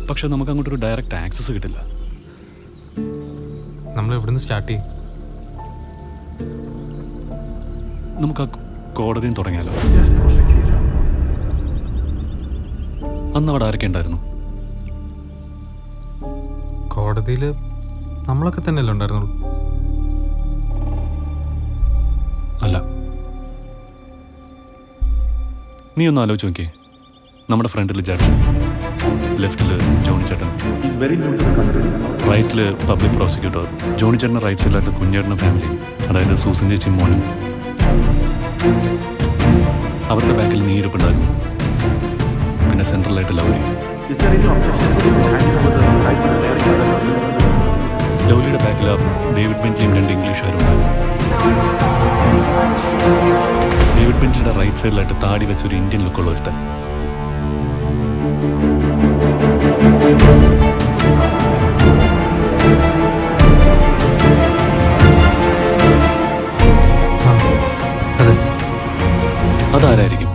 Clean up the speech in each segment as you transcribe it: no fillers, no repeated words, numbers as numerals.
പക്ഷെ നമുക്ക് അങ്ങോട്ടൊരു direct access കിട്ടില്ല. നമ്മൾ എവിടുന്ന് സ്റ്റാർട്ട് ചെയ്യും? നമുക്ക് ആ കോടതിയും തുടങ്ങിയാലോ? അന്ന് അവിടെ ആരൊക്കെ ഉണ്ടായിരുന്നു? കോടതിയിൽ നമ്മളൊക്കെ തന്നെയല്ലേ ഉണ്ടായിരുന്നുള്ളൂ? അല്ല, നീ ഒന്ന് ആലോചിച്ച് നോക്കിയേ. നമ്മുടെ ഫ്രണ്ടിൽ ജഡ്ജ്, ലെഫ്റ്റിൽ ജോണി ചേട്ടൻ, റൈറ്റിൽ പബ്ലിക് പ്രോസിക്യൂട്ടർ. ജോണി ചേട്ടൻ്റെ റൈറ്റ് സൈഡിലായിട്ട് കുഞ്ഞേട്ടൻ്റെ ഫാമിലി, അതായത് സൂസൻ ചേച്ചി മോനും. അവരുടെ ബാക്കിൽ നീയിരിപ്പുണ്ടായിരുന്നു. പിന്നെ സെൻട്രലായിട്ട് ലൗലി. ലൗലിയുടെ ബാക്കിൽ ഡേവിഡ് ബെന്റ്ലിയും 2 ഇംഗ്ലീഷുകാരുണ്ടായിരുന്നു. ഡേവിഡ് ബെന്റ്ലിയുടെ റൈറ്റ് സൈഡിലായിട്ട് താടി വെച്ചൊരു ഇന്ത്യൻ ലുക്കുള്ള ഒരുത്തൻ. അതാരായിരിക്കും?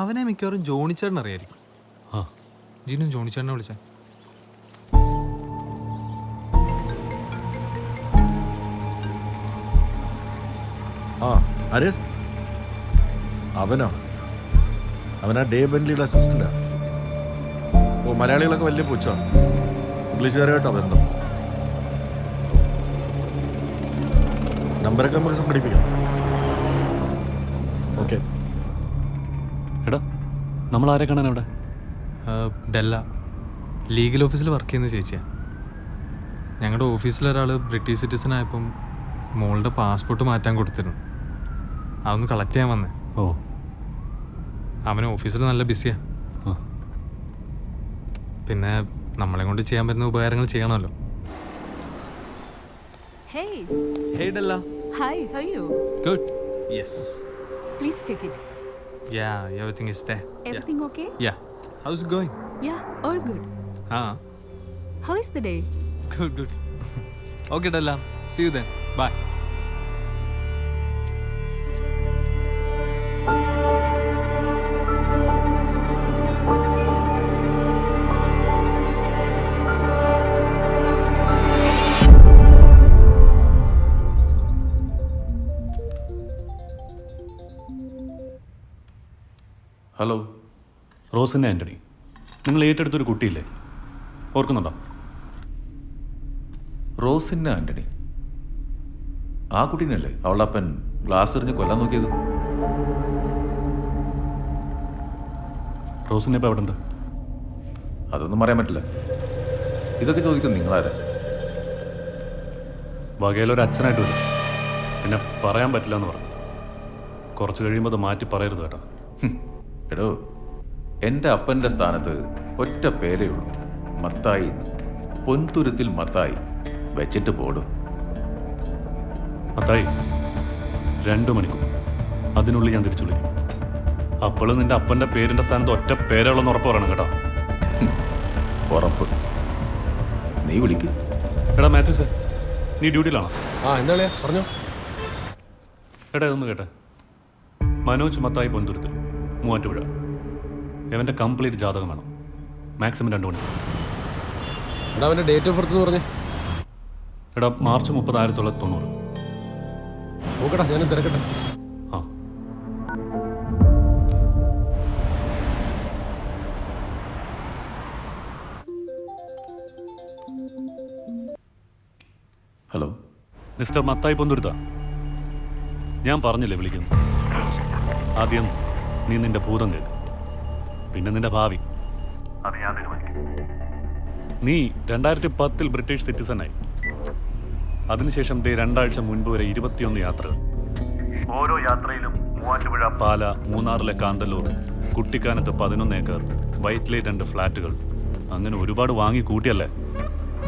അവനെ മിക്കവാറും ജോണിച്ചേട്ടൻ അറിയായിരിക്കും. ആ, ജീനും ജോണിച്ചേട്ടനെ വിളിച്ചേ. ആ ആര്? അവനോ? അവനാ ഡേ ബെന്റ്ലിയുടെ അസിസ്റ്റന്റാ. ഓ, മലയാളികളൊക്കെ വലിയ പൂച്ചോ. ഇംഗ്ലീഷുകാരായിട്ടോ ബന്ധം? നമ്പരൊക്കെ നമുക്ക് സംഘടിപ്പിക്കാം. ഓക്കെ. എടാ, നമ്മൾ ആരെ കാണാൻ അവിടെ? ഡെല്ല ലീഗൽ ഓഫീസിൽ വർക്ക് ചെയ്യുന്ന ചേച്ചിയാണ്. ഞങ്ങളുടെ ഓഫീസിലൊരാൾ ബ്രിട്ടീഷ് സിറ്റിസൺ ആയപ്പം മോളുടെ പാസ്പോർട്ട് മാറ്റാൻ കൊടുത്തിരുന്നു. അതൊന്ന് കളക്ട് ചെയ്യാൻ വന്നേ. ഓ, അവന് ഓഫീസിൽ നല്ല ബിസിയാണ്. പിന്നെ നമ്മളെ കൊണ്ട് ചെയ്യാൻ പറ്റുന്ന ഉപകാരങ്ങൾ ചെയ്യണമല്ലോ. Hey. Hey Della. Hi, how are you? Good. Yes. Please take it. Yeah, everything is there. Everything okay? Yeah. How's it going? Yeah, all good. How is the day? Good. Okay Della. See you then. Bye. Hello, റോസിൻ്റെ Antony. നിങ്ങൾ ഏറ്റെടുത്തൊരു കുട്ടിയില്ലേ, ഓർക്കുന്നുണ്ടോ? റോസിൻ്റെ ആൻ്റണി. ആ കുട്ടീനല്ലേ അവളുടെ അപ്പൻ glass എറിഞ്ഞ് കൊല്ലാൻ നോക്കിയത്? റോസിൻ്റെ ഇപ്പം എവിടെ ഉണ്ട്? അതൊന്നും പറയാൻ പറ്റില്ല. ഇതൊക്കെ ചോദിക്കും നിങ്ങളാരാ? വകയിലൊരു അച്ഛനായിട്ട് വരും. പിന്നെ പറയാൻ പറ്റില്ല എന്ന് പറഞ്ഞു. കുറച്ച് കഴിയുമ്പോൾ അത് മാറ്റി പറയരുത് കേട്ടോ. എടോ, എൻ്റെ അപ്പൻ്റെ സ്ഥാനത്ത് ഒറ്റ പേരേ ഉള്ളൂ, മത്തായി. പൊൻതുരുത്തിൽ മത്തായി. വെച്ചിട്ട് പോടും. മത്തായി, 2 മണിക്കൂർ അതിനുള്ളിൽ ഞാൻ തിരിച്ചു വിളിക്കും. അപ്പോഴും നിന്റെ അപ്പൻ്റെ പേരിൻ്റെ സ്ഥാനത്ത് ഒറ്റ പേരുള്ളെന്ന് ഉറപ്പ് പറയണം കേട്ടോ. ഉറപ്പ്. നീ വിളിക്ക്. എടാ മാത്യൂസേ, നീ ഡ്യൂട്ടിയിലാണോ? എന്താ പറഞ്ഞോ. എടാ ഇതൊന്ന് കേട്ടെ. മനോജ് മത്തായി പൊൻതുരുത്തിൽ, മൂവാറ്റുപുഴ. ഇവൻ്റെ കംപ്ലീറ്റ് ജാതകം വേണം. മാക്സിമം 2 മണിക്കൂർ. എടാ അവൻ്റെ ഡേറ്റ് ഓഫ് ബർത്ത് എന്ന് പറഞ്ഞേ. എടാ മാർച്ച് 30, 1990. നോക്കടാ, ഞാനും തിരക്കട്ടെ. ആ, ഹലോ മിസ്റ്റർ മത്തായി പൊന്തുരുത്ത, ഞാൻ പറഞ്ഞില്ലേ വിളിക്കുന്നു. ആദ്യം നീ നിന്റെ ഭൂതം കേൾക്കും, പിന്നെ നിന്റെ ഭാവി. അത് ഞാൻ തീരുമാനിക്കും. നീ 2010 ബ്രിട്ടീഷ് സിറ്റിസണായി. അതിനുശേഷം 2 ആഴ്ച മുൻപ് വരെ 21 യാത്രകൾ. ഓരോ യാത്രയിലും മൂവാറ്റുപുഴ, പാല, മൂന്നാറിലെ കാന്തല്ലൂർ, കുട്ടിക്കാനത്ത് 11 ഏക്കർ, വൈറ്റ്ലേ 2 ഫ്ലാറ്റുകൾ, അങ്ങനെ ഒരുപാട് വാങ്ങി കൂട്ടിയല്ലേ.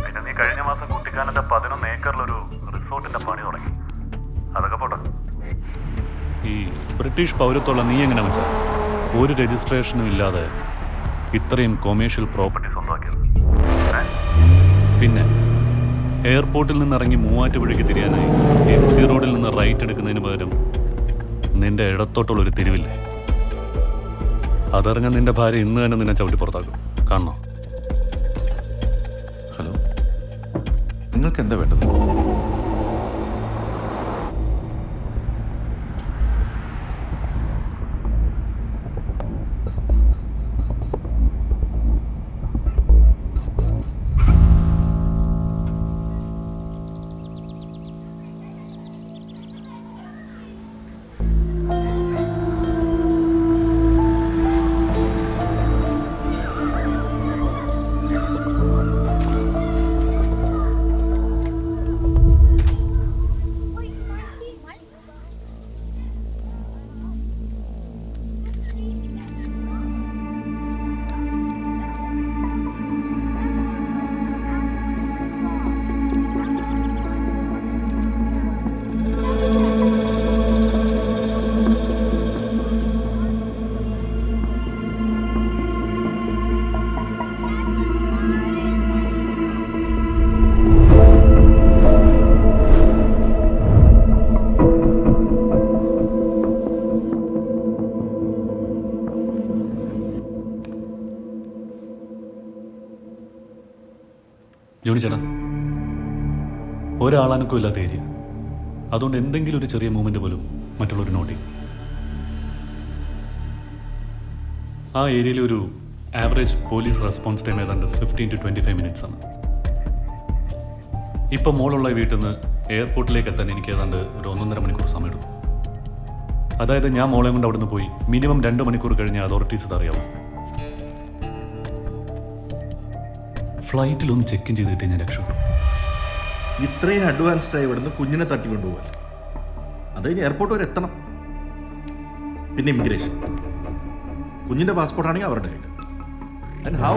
പിന്നെ നീ കഴിഞ്ഞ മാസം കുട്ടിക്കാനത്തെ 11 ഏക്കറിലൊരു റിസോർട്ടിന്റെ പണി തുടങ്ങി. അതൊക്കെ പോട്ടെ. ഈ ബ്രിട്ടീഷ് പൗരത്വമുള്ള നീ എങ്ങനെ വെച്ചാൽ ഒരു രജിസ്ട്രേഷനും ഇല്ലാതെ ഇത്രയും കൊമേഴ്ഷ്യൽ പ്രോപ്പർട്ടി സ്വന്തമാക്കിയത്? പിന്നെ എയർപോർട്ടിൽ നിന്ന് ഇറങ്ങി മൂവാറ്റുപുഴയ്ക്ക് തിരിയാനായി MC റോഡിൽ നിന്ന് റൈറ്റ് എടുക്കുന്നതിന് പകരം നിന്റെ ഇടത്തോട്ടുള്ളൊരു തിരിവില്ലേ, അതറിഞ്ഞ നിന്റെ ഭാര്യ ഇന്ന് തന്നെ നിന്നെ ചവിട്ടി പുറത്താക്കും. കാണണോ? ഹലോ, നിങ്ങൾക്ക് എന്താ വേണ്ടത്? ജോണി ചേട്ടാ, ഒരാളനക്കും ഇല്ലാത്ത ഏരിയ, അതുകൊണ്ട് എന്തെങ്കിലും ഒരു ചെറിയ മൂവ്മെന്റ് പോലും മറ്റുള്ളവർ നോട്ട് ചെയ്യും. ആ ഏരിയയിൽ ഒരു ആവറേജ് പോലീസ് റെസ്പോൺസ് ടൈം ഏതാണ്ട് 15 to 25 minutes ആണ്. ഇപ്പം മോളുള്ള വീട്ടിൽ നിന്ന് എയർപോർട്ടിലേക്ക് എത്താൻ എനിക്ക് ഏതാണ്ട് ഒരു 1.5 മണിക്കൂർ സമയം എടുക്കും. അതായത് ഞാൻ മോളെ കൊണ്ട് അവിടെ നിന്ന് പോയി മിനിമം 2 മണിക്കൂർ കഴിഞ്ഞ് അതോറിറ്റീസ് ഇത് അറിയാവും. ഫ്ലൈറ്റിലൊന്ന് ചെക്ക് ഇൻ ചെയ്തിട്ട് ഞാൻ രക്ഷപ്പെട്ടു. ഇത്രയും അഡ്വാൻസ്ഡ് ആയി ഇവിടുന്ന് കുഞ്ഞിനെ തട്ടിക്കൊണ്ടുപോകാൻ, അത് കഴിഞ്ഞ് എയർപോർട്ട് വരെ എത്തണം, പിന്നെ ഇമിഗ്രേഷൻ, കുഞ്ഞിൻ്റെ പാസ്പോർട്ടാണെങ്കിൽ അവരുടെ കയ്യിൽ. And how?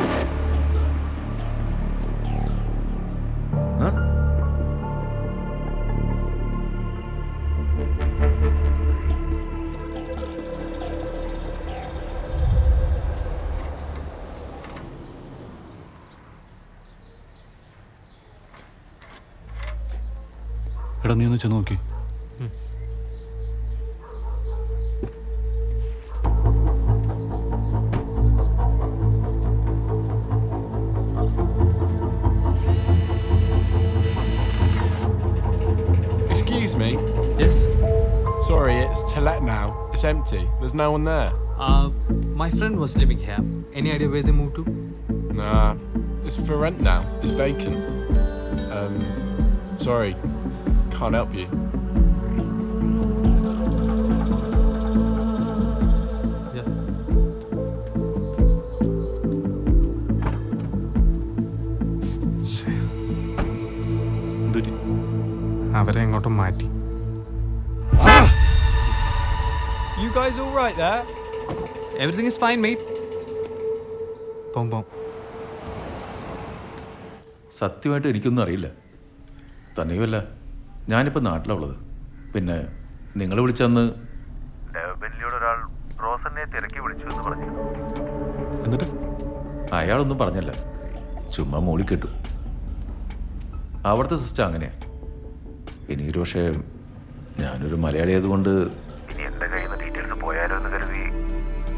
എടാ, നീ ഒന്ന് ചെന്ന് നോക്കി. Excuse me. Yes. Sorry, it's to let now. It's empty. There's no one there. My friend was living here. Any idea where they moved to? Nah, it's for rent now. It's vacant. Sorry, can't help you. Yeah. എന്തൊരു അവരെ എങ്ങോട്ടും മാറ്റി. You guys all right there? Everything is fine, mate. പോം. സത്യമായിട്ട് എനിക്കൊന്നും അറിയില്ല. തന്നെയുമല്ല, ഞാനിപ്പോൾ നാട്ടിലുള്ളത്. പിന്നെ നിങ്ങൾ വിളിച്ചന്ന് ഒരാൾ റോസനെ തിരക്കി വിളിച്ചു എന്ന് പറഞ്ഞു. എന്നിട്ട് അയാളൊന്നും പറഞ്ഞല്ല, ചുമ്മാ മൂളി കേട്ടു. അവിടുത്തെ സിസ്റ്റം അങ്ങനെയാ. എനിക്കൊരു പക്ഷേ ഞാനൊരു മലയാളി ആയതുകൊണ്ട് ഇനി എൻ്റെ കയ്യിൽ നിന്ന് ഡീറ്റെയിൽസ് പോയാലോ എന്ന് കരുതി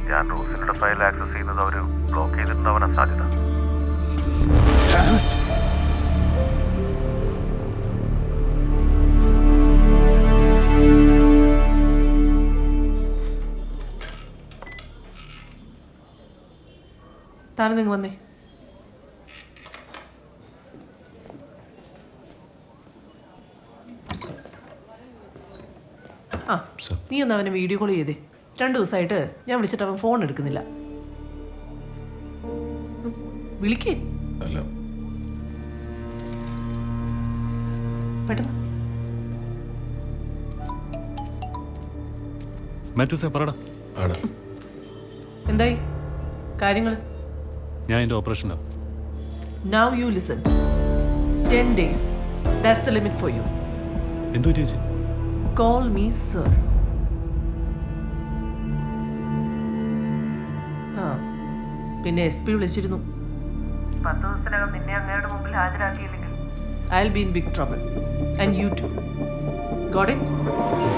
ഞാൻ റോസിനുടെ ഫയൽ ആക്സസ് ചെയ്യുന്നത് അവർ ബ്ലോക്ക് ചെയ്തിട്ടുണ്ടാവാനാ സാധ്യത. താനും നിങ്ങൾ വന്നേ. ആ, നീ ഒന്ന് അവനെ വീഡിയോ കോൾ ചെയ്തേ. 2 ദിവസമായിട്ട് ഞാൻ വിളിച്ചിട്ട് അവൻ ഫോൺ എടുക്കുന്നില്ല. വിളിക്കേ അല്ല, പെട്ടെന്ന്. മാത്യൂസേ, പറടാ. ആണ്. എന്തായി കാര്യങ്ങൾ? ഞാൻ എൻ്റെ ഓപ്പറേഷനാ. Now you listen. 10 days. That's the limit for you. എന്തു പറ്റി ചേച്ചി? Call me sir. ആ, പിന്നെ SP വിളിച്ചിരുന്നു. 10 ദിവസത്തിനകം നിന്നെ അങ്ങയുടെ മുമ്പിൽ ഹാജരാക്കിയില്ലെങ്കിൽ I'll be in big trouble. And you too. Got it?